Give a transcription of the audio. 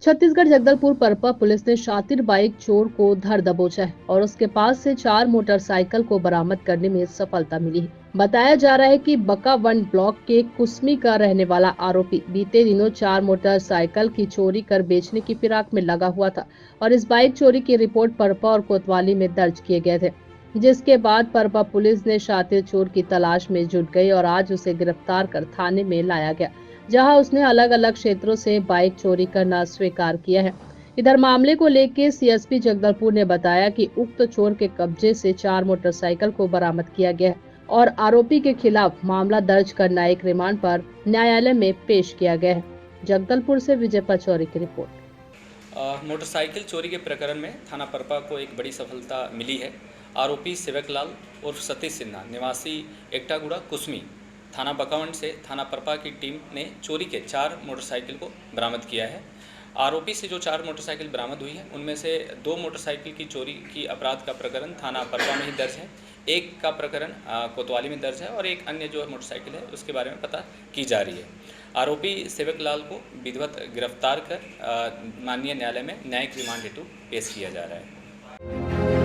Chhattisgarh Jagdalpur Parpa police ने शातिर bike चोर को धर दबोचा है और उसके पास से 4 मोटरसाइकिल को बरामद करने में सफलता मिली है। बताया जा रहा है कि बकावन ब्लॉक के कुसमी का रहने वाला आरोपी बीते दिनों 4 मोटरसाइकिल की चोरी कर बेचने की फिराक में लगा हुआ था और इस बाइक चोरी की रिपोर्ट परपा और कोतवाली में दर्ज किए गए थे, जिसके बाद परपा पुलिस ने शातिर चोर की तलाश में जुट गई और आज उसे गिरफ्तार कर थाने में लाया गया, जहां उसने अलग अलग क्षेत्रों से बाइक चोरी करना स्वीकार किया है। इधर मामले को लेकर सीएसपी जगदलपुर ने बताया कि उक्त चोर के कब्जे से 4 मोटरसाइकिल को बरामद किया गया है और आरोपी के खिलाफ मामला दर्ज कर न्यायिक रिमांड पर न्यायालय में पेश किया गया है। जगदलपुर से विजय पचौरी की रिपोर्ट। मोटरसाइकिल चोरी के प्रकरण में थाना परपा को एक बड़ी सफलता मिली है। आरोपी सेवकलाल उर्फ सतीश सिन्हा निवासी एकटागुड़ा कुसमी थाना बकावंड से थाना परपा की टीम ने चोरी के 4 मोटरसाइकिल को बरामद किया है। आरोपी से जो 4 मोटरसाइकिल बरामद हुई है उनमें से 2 मोटरसाइकिल की चोरी की अपराध का प्रकरण थाना परपा में ही दर्ज है, एक का प्रकरण कोतवाली में दर्ज है और एक अन्य जो मोटरसाइकिल है उसके बारे में पता की जा रही है। आरोपी सेवकलाल को विधिवत गिरफ्तार कर माननीय न्यायालय में न्यायिक रिमांड हेतु पेश किया जा रहा है।